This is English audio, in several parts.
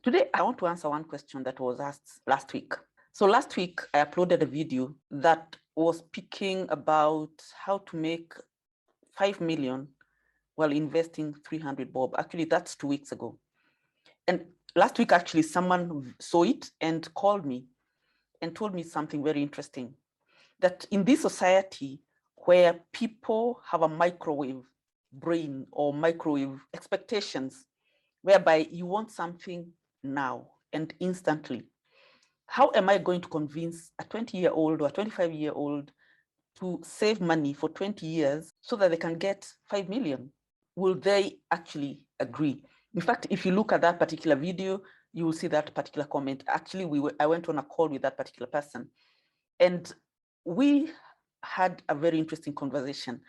Today, I want to answer one question that was asked last week. So last week, I uploaded a video that was speaking about how to make 5 million while investing 300 bob. Actually, that's 2 weeks ago. And last week, actually, someone saw it and called me and told me something very interesting, that in this society where people have a microwave brain or microwave expectations, whereby you want something now and instantly, how am I going to convince a 20-year-old or a 25-year-old to save money for 20 years so that they can get 5 million? Will they actually agree? In fact, if you look at that particular video, you will see that particular comment. Actually, I went on a call with that particular person, and we had a very interesting conversation.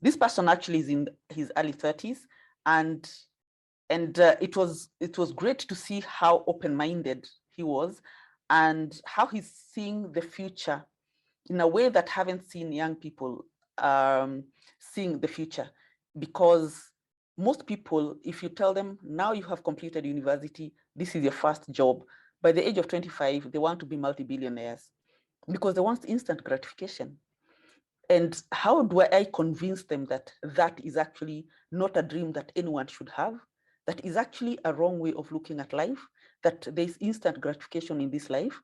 This person actually is in his early 30s, and it was great to see how open-minded he was and how he's seeing the future in a way that haven't seen young people seeing the future. Because most people, if you tell them now you have completed university, this is your first job, by the age of 25, they want to be multi-billionaires because they want instant gratification. And how do I convince them that that is actually not a dream that anyone should have? That is actually a wrong way of looking at life, that there's instant gratification in this life,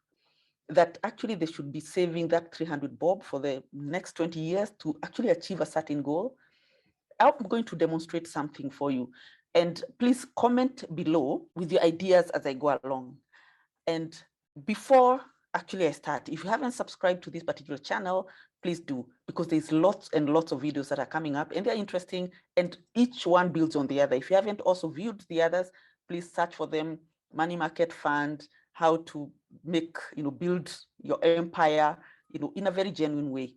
that actually they should be saving that 300 bob for the next 20 years to actually achieve a certain goal. I'm going to demonstrate something for you. And please comment below with your ideas as I go along. And before actually I start, if you haven't subscribed to this particular channel, please do, because there's lots and lots of videos that are coming up and they're interesting, and each one builds on the other. If you haven't also viewed the others, please search for them: money market fund, how to make, build your empire, in a very genuine way.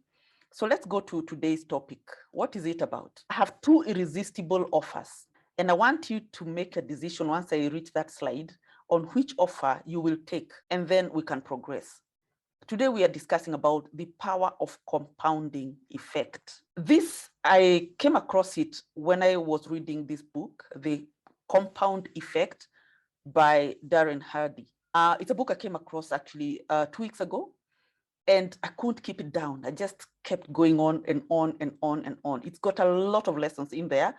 So let's go to today's topic. What is it about? I have 2 irresistible offers, and I want you to make a decision once I reach that slide on which offer you will take, and then we can progress. Today we are discussing about the power of compounding effect. This, I came across it when I was reading this book, The Compound Effect by Darren Hardy. It's a book I came across actually 2 weeks ago, and I couldn't keep it down. I just kept going on and on and on and on. It's got a lot of lessons in there,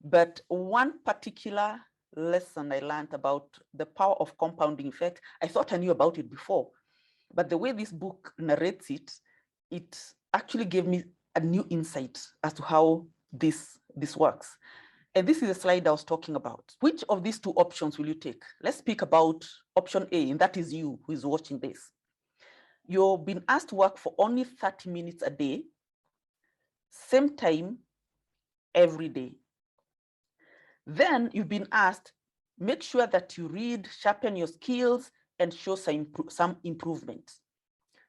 but one particular lesson I learned about the power of compounding effect, I thought I knew about it before, but the way this book narrates it, it actually gave me a new insight as to how this works. And this is the slide I was talking about. Which of these 2 options will you take? Let's speak about option A, and that is you who is watching this. You've been asked to work for only 30 minutes a day, same time, every day. Then you've been asked, make sure that you read, sharpen your skills, and show some improvement.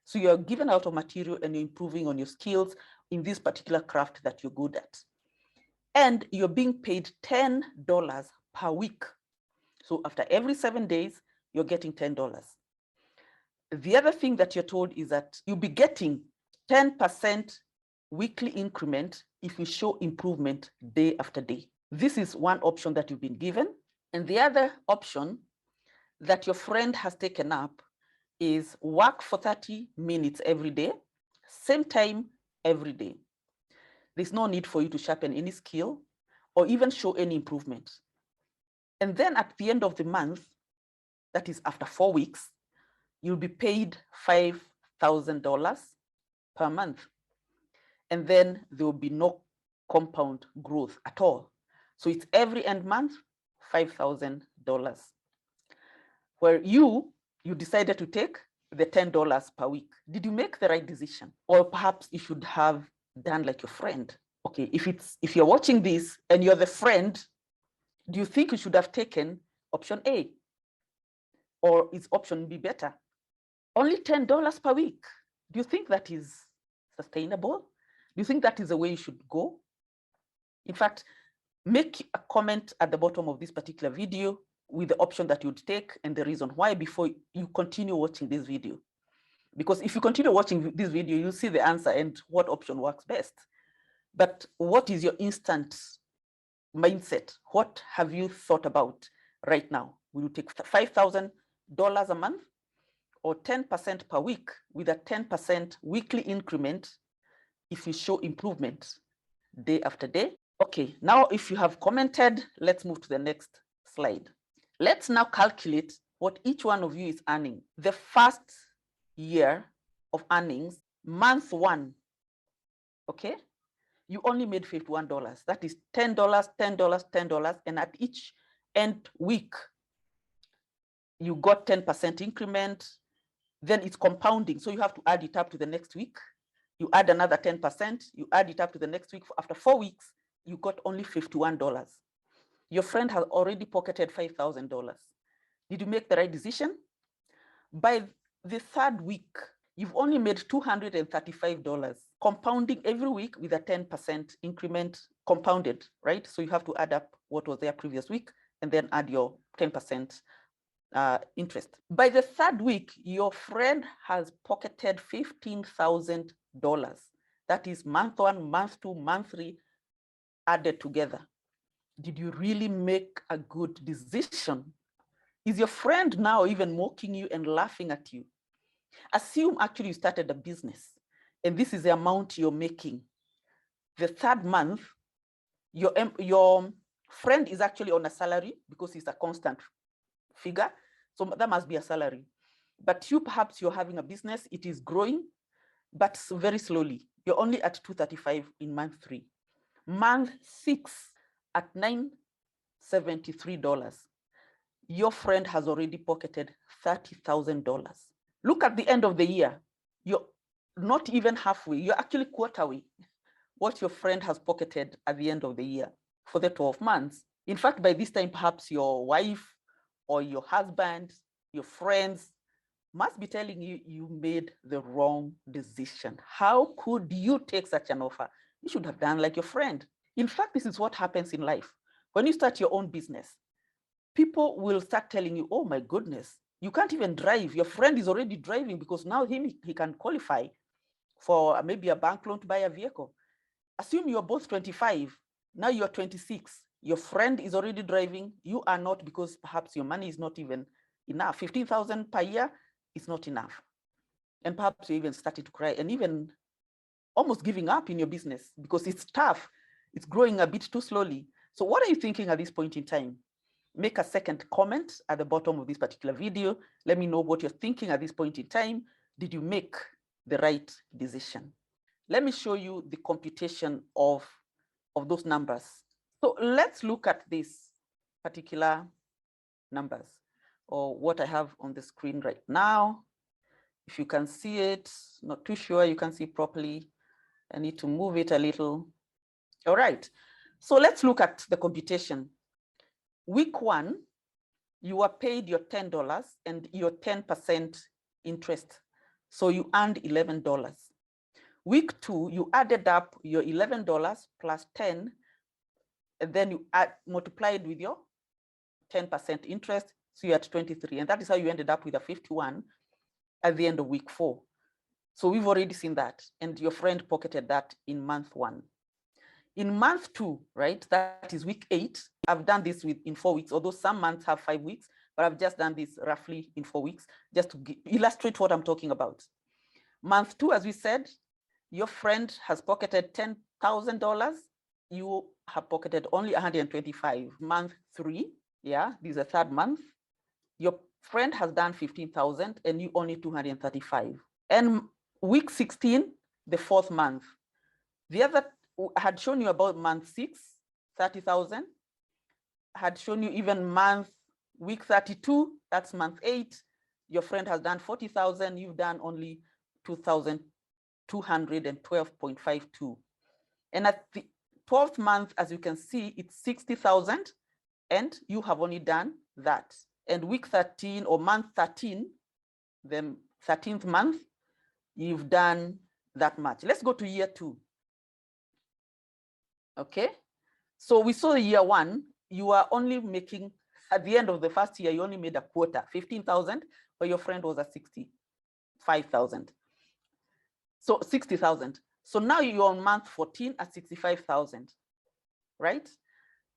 So you're given out of material and you're improving on your skills in this particular craft that you're good at. And you're being paid $10 per week. So after every 7 days, you're getting $10. The other thing that you're told is that you'll be getting 10% weekly increment if you show improvement day after day. This is one option that you've been given. And the other option that your friend has taken up is work for 30 minutes every day, same time every day. There's no need for you to sharpen any skill or even show any improvement. And then at the end of the month, that is after 4 weeks, you'll be paid $5,000 per month. And then there will be no compound growth at all. So it's every end month, $5,000. Where you decided to take the $10 per week. Did you make the right decision? Or perhaps you should have done like your friend. Okay, if you're watching this and you're the friend, do you think you should have taken option A? Or is option B better? Only $10 per week. Do you think that is sustainable? Do you think that is the way you should go? In fact, make a comment at the bottom of this particular video with the option that you'd take and the reason why before you continue watching this video. Because if you continue watching this video, you'll see the answer and what option works best. But what is your instant mindset? What have you thought about right now? Will you take $5,000 a month or 10% per week with a 10% weekly increment if you show improvement day after day? Okay, now if you have commented, let's move to the next slide. Let's now calculate what each one of you is earning. The first year of earnings, month one, okay? You only made $51. That is $10, $10, $10. And at each end week, you got 10% increment. Then it's compounding. So you have to add it up to the next week. You add another 10%. You add it up to the next week. After 4 weeks, you got only $51. Your friend has already pocketed $5,000. Did you make the right decision? By the third week, you've only made $235, compounding every week with a 10% increment compounded, right? So you have to add up what was there previous week and then add your 10% interest. By the third week, your friend has pocketed $15,000. That is month one, month two, month three added together. Did you really make a good decision? Is your friend now even mocking you and laughing at you? Assume actually you started a business and this is the amount you're making. The third month, your friend is actually on a salary because it's a constant figure. So that must be a salary. But you, perhaps you're having a business, it is growing, but very slowly. You're only at $235 in month 3. Month 6 at $973. Your friend has already pocketed $30,000. Look at the end of the year. You're not even halfway. You're actually quarter way what your friend has pocketed at the end of the year for the 12 months. In fact, by this time, perhaps your wife or your husband, your friends must be telling you you made the wrong decision. How could you take such an offer? You should have done like your friend. In fact, this is what happens in life. When you start your own business, people will start telling you, oh my goodness, you can't even drive. Your friend is already driving because now he can qualify for maybe a bank loan to buy a vehicle. Assume you're both 25, now you're 26. Your friend is already driving, you are not, because perhaps your money is not even enough. 15,000 per year is not enough. And perhaps you even started to cry and even almost giving up in your business because it's tough. It's growing a bit too slowly. So what are you thinking at this point in time? Make a second comment at the bottom of this particular video. Let me know what you're thinking at this point in time. Did you make the right decision? Let me show you the computation of those numbers. So let's look at these particular numbers, or what I have on the screen right now. If you can see it, not too sure you can see properly. I need to move it a little. All right, so let's look at the computation. Week 1, you were paid your $10 and your 10% interest. So you earned $11. Week 2, you added up your $11 plus 10, and then you multiplied with your 10% interest, so you're at 23. And that is how you ended up with a 51 at the end of week 4. So we've already seen that, and your friend pocketed that in month 1. In month 2, right, that is week 8, I've done this in 4 weeks, although some months have 5 weeks, but I've just done this roughly in 4 weeks, just to illustrate what I'm talking about. Month 2, as we said, your friend has pocketed $10,000. You have pocketed only $125. Month 3, yeah, this is the third month. Your friend has done $15,000 and you only $235. And week 16, the 4th month. The other had shown you about month 6, 30,000. Had shown you even week 32, that's month 8. Your friend has done 40,000. You've done only 2,212.52. And at the 12th month, as you can see, it's 60,000, and you have only done that. And week 13 or month 13, the 13th month, you've done that much. Let's go to year 2. Okay, so we saw year 1, you are only making, at the end of the first year, you only made a quarter, 15,000, but your friend was at 65,000. So 60,000. So now you're on month 14 at 65,000, right?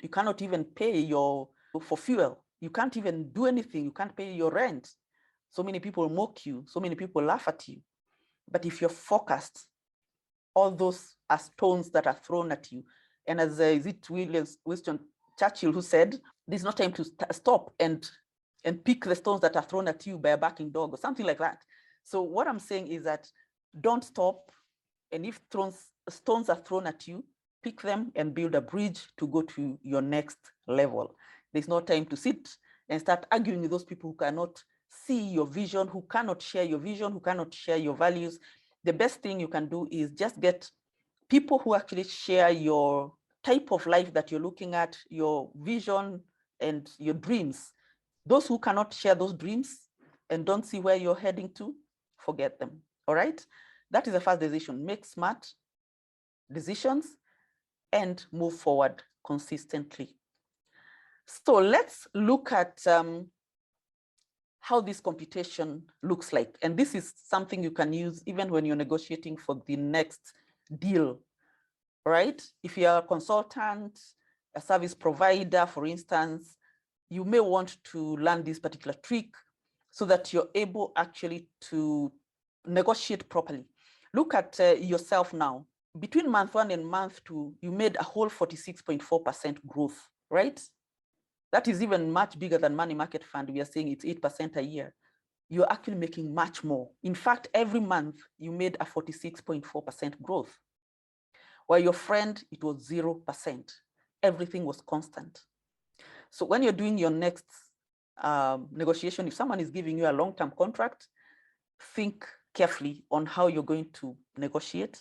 You cannot even pay for fuel. You can't even do anything. You can't pay your rent. So many people mock you. So many people laugh at you. But if you're focused, all those are stones that are thrown at you. And as is it Winston Churchill who said, there's no time to stop and pick the stones that are thrown at you by a barking dog or something like that. So what I'm saying is that don't stop. And if stones are thrown at you, pick them and build a bridge to go to your next level. There's no time to sit and start arguing with those people who cannot see your vision, who cannot share your vision, who cannot share your values. The best thing you can do is just get people who actually share your type of life that you're looking at, your vision and your dreams. Those who cannot share those dreams and don't see where you're heading to, forget them. All right? That is the first decision. Make smart decisions and move forward consistently. So let's look at how this computation looks like. And this is something you can use even when you're negotiating for the next deal, right? If you're a consultant, a service provider, for instance, you may want to learn this particular trick so that you're able actually to negotiate properly. Look at yourself now. Between month 1 and month 2, you made a whole 46.4% growth, right? That is even much bigger than money market fund. We are saying it's 8% a year. You're actually making much more. In fact, every month you made a 46.4% growth. While your friend, it was 0%. Everything was constant. So when you're doing your next negotiation, if someone is giving you a long-term contract, think carefully on how you're going to negotiate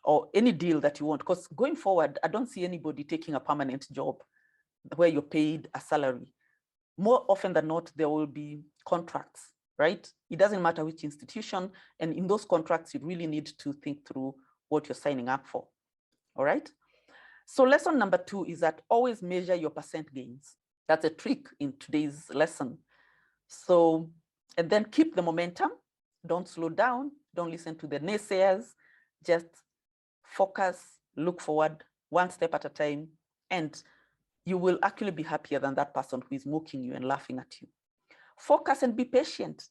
or any deal that you want. Because going forward, I don't see anybody taking a permanent job where you're paid a salary. More often than not, there will be contracts, right? It doesn't matter which institution. And in those contracts, you really need to think through what you're signing up for, all right? So lesson number 2 is that always measure your percent gains. That's a trick in today's lesson. So, and then keep the momentum. Don't slow down. Don't listen to the naysayers. Just focus, look forward, one step at a time, and you will actually be happier than that person who is mocking you and laughing at you. Focus and be patient.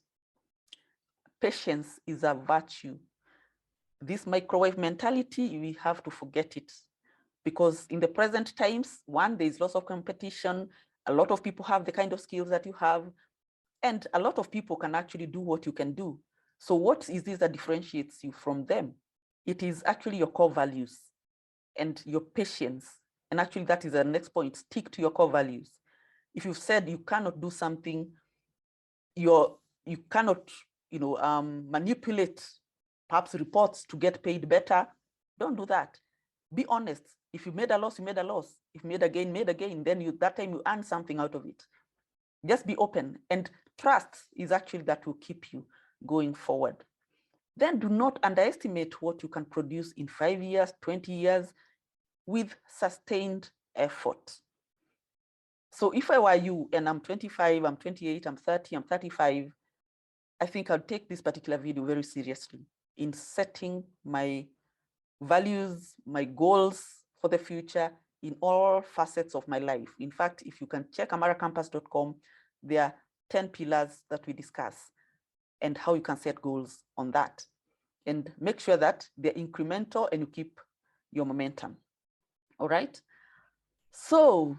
Patience is a virtue. This microwave mentality, we have to forget it. Because in the present times, one, there's lots of competition. A lot of people have the kind of skills that you have. And a lot of people can actually do what you can do. So what is this that differentiates you from them? It is actually your core values and your patience. And actually that is the next point, stick to your core values. If you've said you cannot do something, you cannot manipulate perhaps reports to get paid better, don't do that. Be honest. If you made a loss, you made a loss. If you made a gain, then that time you earn something out of it. Just be open, and trust is actually that will keep you going forward. Then do not underestimate what you can produce in 5 years, 20 years with sustained effort. So if I were you and I'm 25, I'm 28, I'm 30, I'm 35, I think I'll take this particular video very seriously in setting my values, my goals for the future in all facets of my life. In fact, if you can check amaracampus.com, there are 10 pillars that we discuss and how you can set goals on that. And make sure that they're incremental and you keep your momentum. All right. So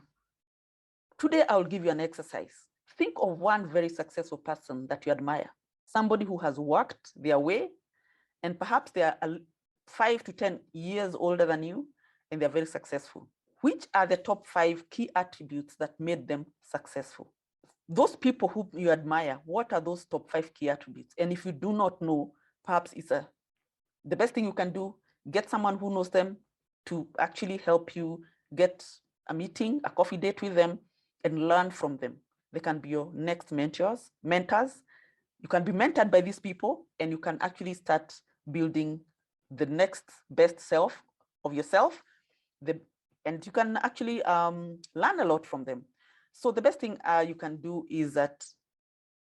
today I'll give you an exercise. Think of one very successful person that you admire, somebody who has worked their way, and perhaps they are 5 to 10 years older than you, and they're very successful. Which are the top 5 key attributes that made them successful? Those people who you admire, what are those top 5 key attributes? And if you do not know, perhaps it's the best thing you can do, get someone who knows them to actually help you get a meeting, a coffee date with them, and learn from them. They can be your next mentors. You can be mentored by these people, and you can actually start building the next best self of yourself. And you can actually learn a lot from them. So the best thing you can do is that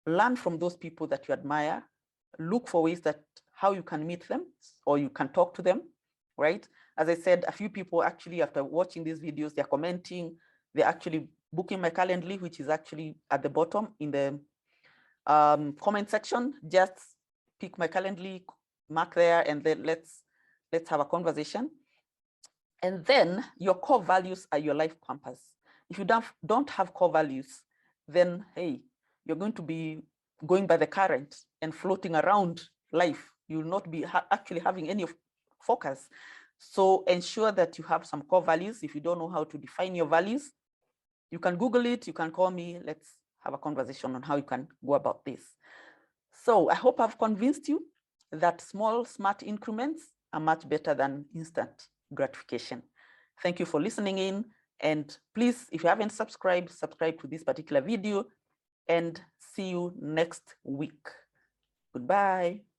learn from those people that you admire, look for ways that how you can meet them or you can talk to them, right? As I said, a few people actually, after watching these videos, they're commenting, they're actually booking my Calendly, which is actually at the bottom in the comment section. Just pick my Calendly, mark there, and then let's have a conversation. And then your core values are your life compass. If you don't have core values, then hey, you're going to be going by the current and floating around life. You will not be actually having any focus. So ensure that you have some core values. If you don't know how to define your values, you can Google it, you can call me, let's have a conversation on how you can go about this. So I hope I've convinced you that small, smart increments are much better than instant gratification. Thank you for listening in. And please, if you haven't subscribed, subscribe to this particular video, and see you next week. Goodbye.